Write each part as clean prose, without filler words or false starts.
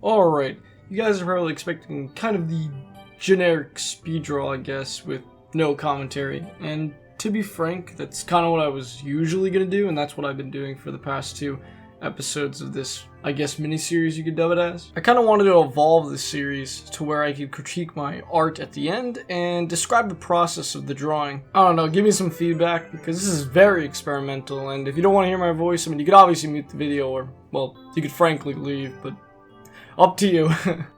Alright, you guys are probably expecting kind of the generic speed draw, I guess, with no commentary. And to be frank, that's kind of what I was usually going to do, and that's what I've been doing for the past 2 episodes of this, I guess, mini-series you could dub it as. I kind of wanted to evolve this series to where I could critique my art at the end and describe the process of the drawing. I don't know, give me some feedback, because this is very experimental, and if you don't want to hear my voice, I mean, you could obviously mute the video, or, well, you could frankly leave, but up to you.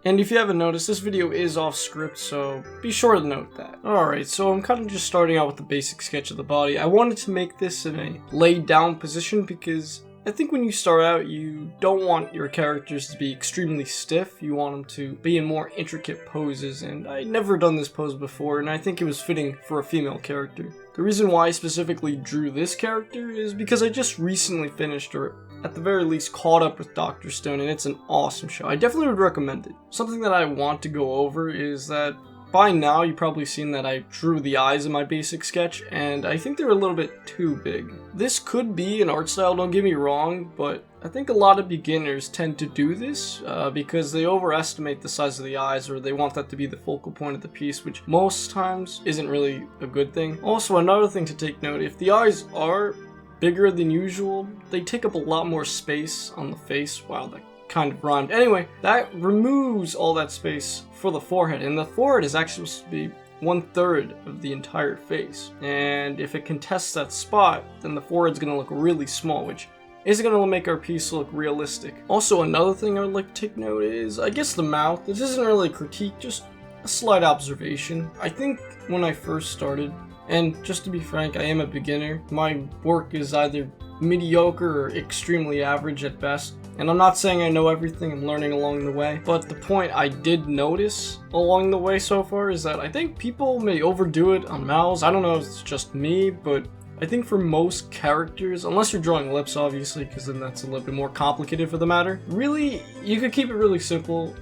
And if you haven't noticed, this video is off script, so be sure to note that. Alright, so I'm kind of just starting out with the basic sketch of the body. I wanted to make this in a laid down position because I think when you start out, you don't want your characters to be extremely stiff. You want them to be in more intricate poses, and I'd never done this pose before, and I think it was fitting for a female character. The reason why I specifically drew this character is because I just recently finished, or at the very least caught up with Dr.Stone, and it's an awesome show. I definitely would recommend it. Something that I want to go over is that by now you've probably seen that I drew the eyes in my basic sketch, and I think they're a little bit too big. This could be an art style, don't get me wrong, but I think a lot of beginners tend to do this because they overestimate the size of the eyes, or they want that to be the focal point of the piece, which most times isn't really a good thing. Also, another thing to take note, if the eyes are bigger than usual, they take up a lot more space on the face. Wow, that kind of rhymed. Anyway, that removes all that space for the forehead, and the forehead is actually supposed to be 1/3 of the entire face. And if it contests that spot, then the forehead's gonna look really small, which isn't gonna make our piece look realistic. Also, another thing I would like to take note is, I guess, the mouth. This isn't really a critique, just a slight observation. I think when I first started, and just to be frank, I am a beginner. My work is either mediocre or extremely average at best. And I'm not saying I know everything, I'm learning along the way. But the point I did notice along the way so far is that I think people may overdo it on mouths. I don't know if it's just me, but I think for most characters, unless you're drawing lips obviously, because then that's a little bit more complicated for the matter, really, you could keep it really simple.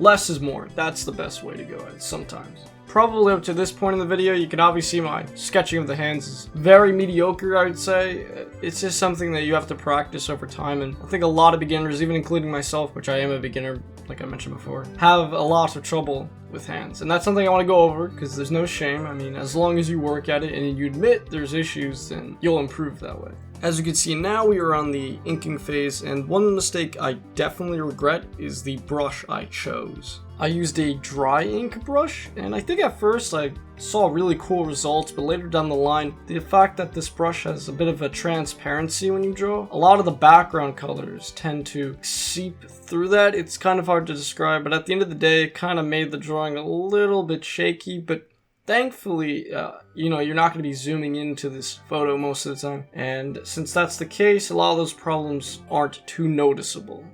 Less is more. That's the best way to go at it sometimes. Probably up to this point in the video, you can obviously see my sketching of the hands is very mediocre, I would say. It's just something that you have to practice over time, and I think a lot of beginners, even including myself, which I am a beginner, like I mentioned before, have a lot of trouble with hands. And that's something I want to go over, because there's no shame. I mean, as long as you work at it and you admit there's issues, then you'll improve that way. As you can see now, we are on the inking phase, and one mistake I definitely regret is the brush I chose. I used a dry ink brush, and I think at first I saw really cool results, but later down the line, the fact that this brush has a bit of a transparency when you draw, a lot of the background colors tend to seep through that. It's kind of hard to describe, but at the end of the day, it kind of made the drawing a little bit shaky, but thankfully, you know, you're not going to be zooming into this photo most of the time, and since that's the case, a lot of those problems aren't too noticeable.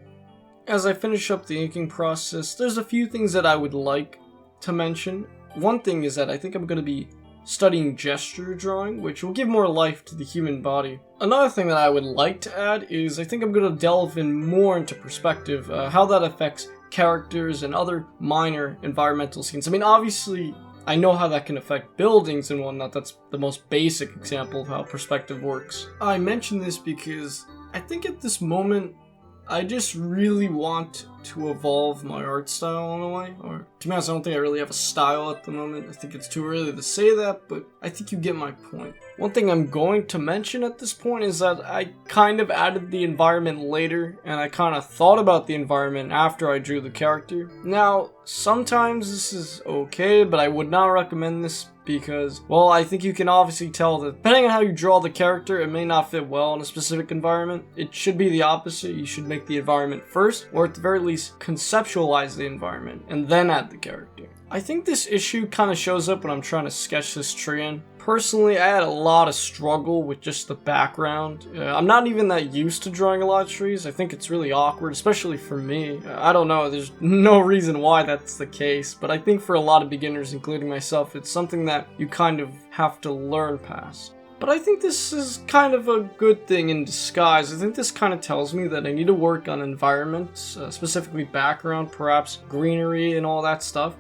As I finish up the inking process, there's a few things that I would like to mention. One thing is that I think I'm going to be studying gesture drawing, which will give more life to the human body. Another thing that I would like to add is I think I'm going to delve in more into perspective, how that affects characters and other minor environmental scenes. I mean, obviously, I know how that can affect buildings and whatnot. That's the most basic example of how perspective works. I mention this because I think at this moment, I just really want to evolve my art style in a way, or to be honest, I don't think I really have a style at the moment. I think it's too early to say that, but I think you get my point. One thing I'm going to mention at this point is that I kind of added the environment later, and I kind of thought about the environment after I drew the character. Now, sometimes this is okay, but I would not recommend this because, well, I think you can obviously tell that depending on how you draw the character, it may not fit well in a specific environment. It should be the opposite. You should make the environment first, or at the very least, conceptualize the environment, and then add the character. I think this issue kind of shows up when I'm trying to sketch this tree in. Personally, I had a lot of struggle with just the background. I'm not even that used to drawing a lot of trees. I think it's really awkward, especially for me. I don't know, there's no reason why that's the case, but I think for a lot of beginners, including myself, it's something that you kind of have to learn past. But I think this is kind of a good thing in disguise. I think this kind of tells me that I need to work on environments, specifically background, perhaps greenery and all that stuff.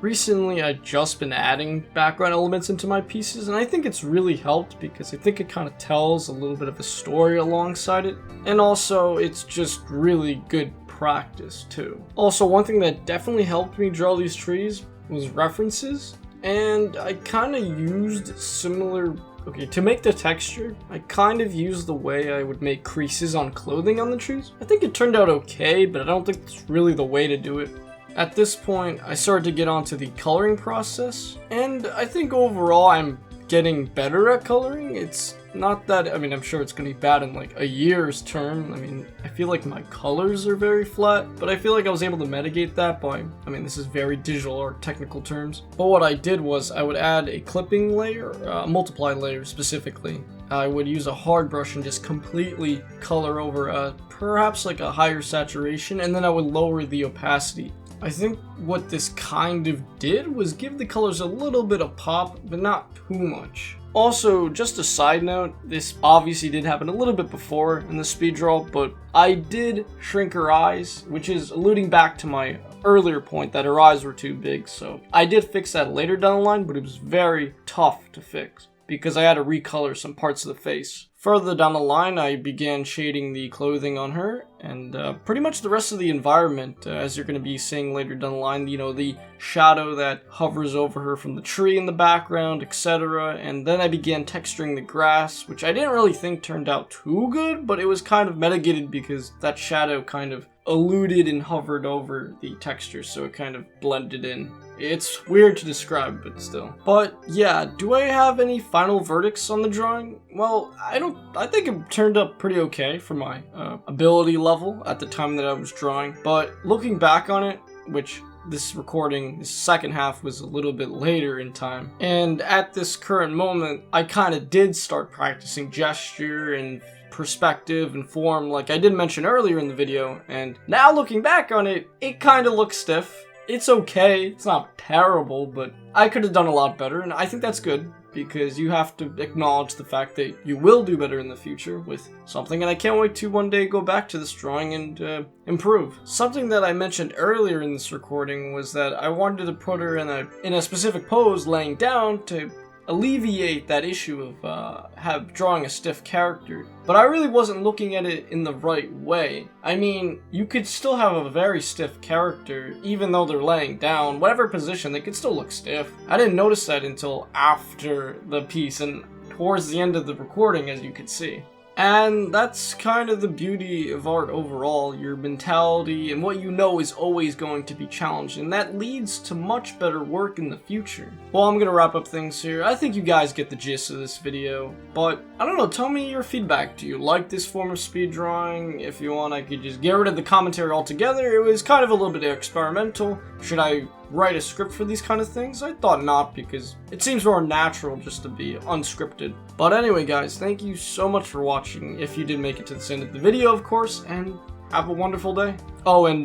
Recently, I've just been adding background elements into my pieces, and I think it's really helped because I think it kind of tells a little bit of a story alongside it. And also, it's just really good practice too. Also, one thing that definitely helped me draw these trees was references, and I kind of used similar. Okay, to make the texture, I kind of used the way I would make creases on clothing on the trees. I think it turned out okay, but I don't think it's really the way to do it. At this point, I started to get onto the coloring process, and I think overall I'm getting better at coloring. It's not that, I mean, I'm sure it's going to be bad in like a year's term. I mean, I feel like my colors are very flat, but I feel like I was able to mitigate that by, I mean, this is very digital or technical terms. But what I did was I would add a clipping layer, a multiply layer specifically. I would use a hard brush and just completely color over perhaps like a higher saturation, and then I would lower the opacity. I think what this kind of did was give the colors a little bit of pop, but not too much. Also, just a side note, this obviously did happen a little bit before in the speed draw, but I did shrink her eyes, which is alluding back to my earlier point that her eyes were too big, so I did fix that later down the line, but it was very tough to fix because I had to recolor some parts of the face. Further down the line, I began shading the clothing on her, and pretty much the rest of the environment, as you're going to be seeing later down the line, you know, the shadow that hovers over her from the tree in the background, etc. And then I began texturing the grass, which I didn't really think turned out too good, but it was kind of mitigated because that shadow kind of eluded and hovered over the texture, so it kind of blended in. It's weird to describe, but still. But yeah, do I have any final verdicts on the drawing? Well, I think it turned up pretty okay for my ability level at the time that I was drawing. But looking back on it, which this recording, this second half was a little bit later in time, and at this current moment, I kind of did start practicing gesture and perspective and form like I did mention earlier in the video, and now looking back on it, it kind of looks stiff. It's okay, it's not terrible, but I could have done a lot better, and I think that's good, because you have to acknowledge the fact that you will do better in the future with something, and I can't wait to one day go back to this drawing and improve. Something that I mentioned earlier in this recording was that I wanted to put her in a specific pose laying down to alleviate that issue of drawing a stiff character, but I really wasn't looking at it in the right way. I mean, you could still have a very stiff character even though they're laying down. Whatever position, they could still look stiff. I didn't notice that until after the piece and towards the end of the recording, as you could see. And that's kind of the beauty of art overall. Your mentality and what you know is always going to be challenged, and that leads to much better work in the future. Well, I'm gonna wrap up things here. I think you guys get the gist of this video, but I don't know, tell me your feedback. Do you like this form of speed drawing? If you want, I could just get rid of the commentary altogether. It was kind of a little bit experimental. Should I write a script for these kind of things? I thought not, because it seems more natural just to be unscripted. But anyway guys, thank you so much for watching, if you did make it to this end of the video of course, and have a wonderful day. Oh, and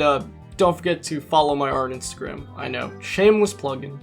don't forget to follow my art Instagram. I know, shameless plugin.